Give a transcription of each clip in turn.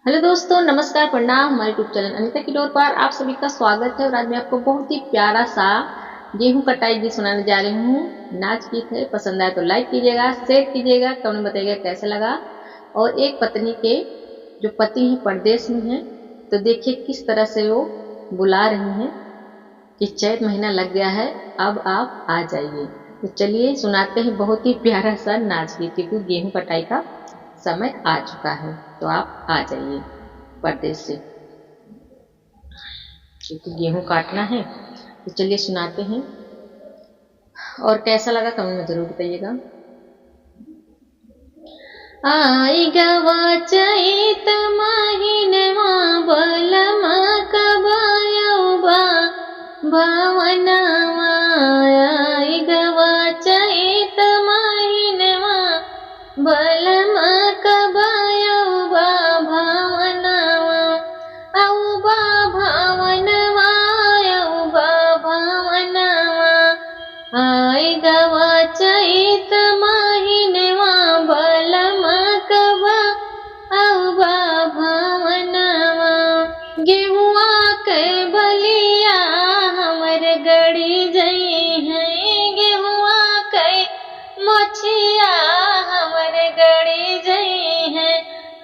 Hello दोस्तों, नमस्कार, प्रणाम। हमारे यूट्यूब चैनल अनीता की डोर पर आप सभी का स्वागत है। और आज मैं आपको बहुत ही प्यारा सा गेहूं कटाई गीत सुनाने जा रही हूँ। नाच गीत है। पसंद आए तो लाइक कीजिएगा, शेयर कीजिएगा, कमेंट में बताइएगा कैसा लगा। और एक पत्नी के जो पति हैं परदेश में हैं, तो देखिए किस तरह से वो बुला रही हैं कि चैत महीना लग गया है, अब आप आ जाइए। तो चलिए सुनाते हैं बहुत ही प्यारा सा नाच गीत, क्योंकि गेहूं कटाई का समय आ चुका है। तो आप आ जाइए परदेश से, क्योंकि गेहूं काटना है। तो चलिए सुनाते हैं, और कैसा लगा कमेंट में जरूर बताइएगा। आई गवा चैत महीनवा बलमा कबायबा भावनवा। आई गवा चैत महीनवा बलमा कबायबा भावनवा। औबा भावनवा, औबा भावनवा। आई गवा चैत महीनवा बलमा कबा औबा भावनवा। गेहुआ के बलिया हमर गड़ी जई है, गेहुआ के मोछिया हमर गड़ी जई है,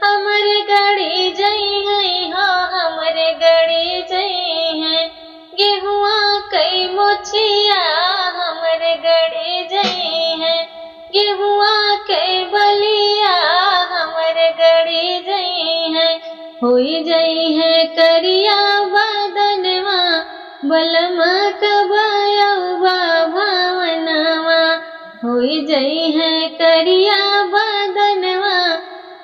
हमर गड़ी जई है, हो हमर गड़ी जई है। गेहुआ के मोछिया हमर गड़ी जई है, गेहुआ के बलिया हमर गड़ी जई है। होई जई है करिया बदनवा बलमा कबायबा भावनवा। होई जई है करिया बदनवा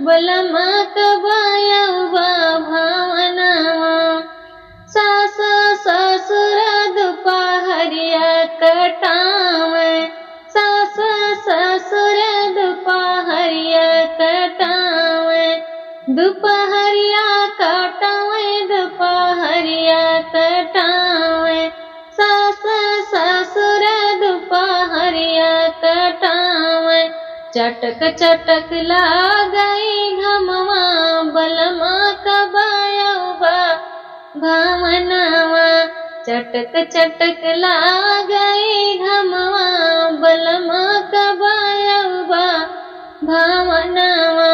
बलमा कबायबा भावनवा। सास ससुर दुपहरिया कटावे, सास ससुर दुपहरिया कटावे, दुपहरिया कटावे, दुपहरिया कटावे। सास ससुर दुपहरिया कटावे, चटक चटक लागई घमवा बलमा कबायबा भावनवा। चटक चटक लागई घमवा बलमा कबायबा भावनवा।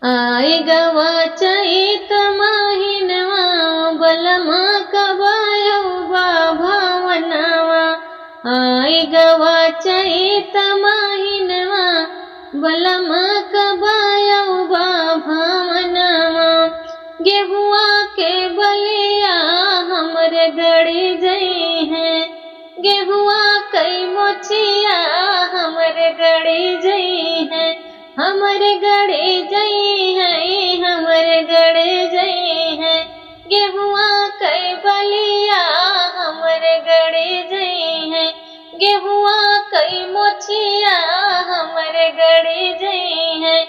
आई गवा चैत महीनवा बलमा कबायबा भावनवा। आई गवा चैत महीनवा बलमा कबायबा भावनवा। गेहुआ के बलिया हमर गड़ी जई है, गेहुआ कई मोछिया हमर गड़ी जई है, हमर गड़ी जई है, हमर गड़ी जई है। गेहुआ कई बलिया हमर गड़ी जई है, गेहुआ कई मोछिया हमर गड़ी जई है।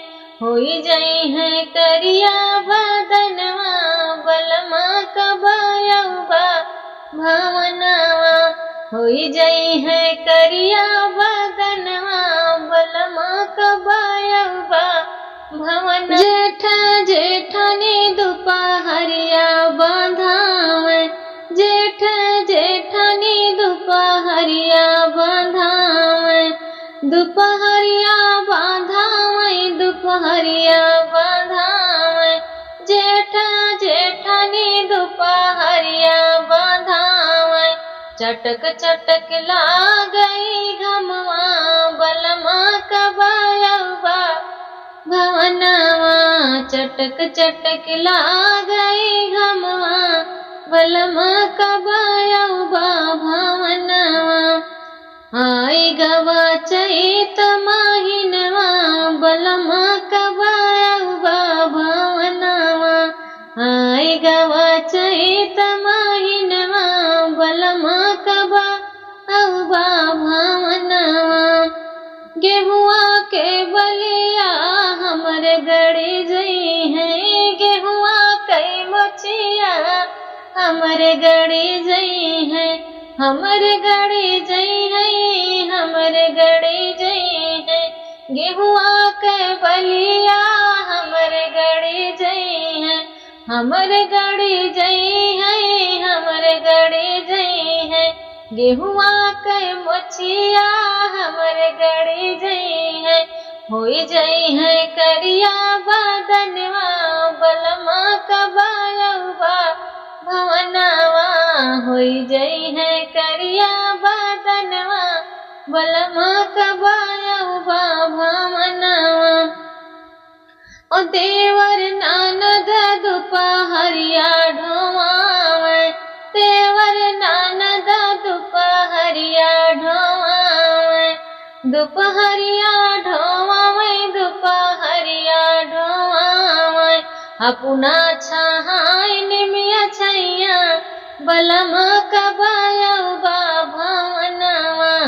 होई जई है करिया बदनवा बलमा कबायबा भावनवा। होई जई है करिया बदनवा बलमा कबायबा भावनवा। जेठ जेठानी दुपहरिया बांधावे, जेठ जेठानी दुपहरिया बांधावे, दुपहरिया बांधावे, दुपहरिया बांधावे। जेठ जेठानी दुपहरिया बांधावे, चटक चटक लागई घमवा बलमा कबायबा भावनवा। चटक चटक लागई घमवा बलमा कबायबा भावनवा। आई गवा चैत महीनवा बलमा कबायबा भावनवा। आई गवा चैत महीनवा बलमा कबायबा भावनवा। गेहुआ के बलिया हमर गड़ी जई है, गेहुआ के मोछिया हमर गड़ी जई है, हमर गड़ी जई है, हमर गड़ी जई है। गेहुआ के बलिया हमर गड़ी जई हमरे गड़ी जई है, हमरे गड़ी जई है, गेहुआ के मोचिया हमरे गड़ी जई है, होई जई है करिया बदनवा, बलमा कबायवा भवनवा, होई जई है करिया बदनवा, बलमा कबायवा भवनवा। ओ देवर ननद दुपहरिया ढोवावे, देवर ननद दुपहरिया ढोवावे, दुपहरिया ढोवावे, दुपहरिया ढोवावे, अपना छहाई निमिया छैया, बलमा कबायवा भवनवा,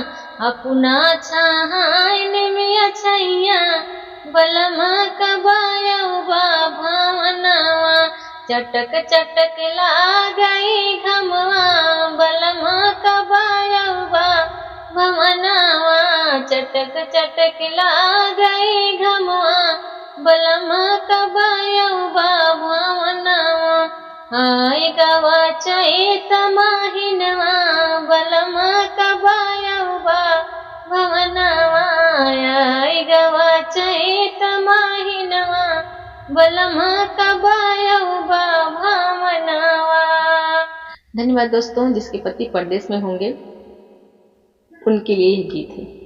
अपना छहाई निमिया छैया, बलमा कबायवा भवनवा। चटक चटक लागई घमवा, बलमा कबायवा भवनवा, चटक चटक लागई घमवा, बलमा कबायवा भवनवा। आय गवा चैत माहिनवा, बलमा कबायवा भवनवा, आय गवा चैत माहिनवा, बलमा कबायवा भवनवा। धन्यवाद दोस्तों। जिसके पति परदेश में होंगे उनके लिए यह गीत है।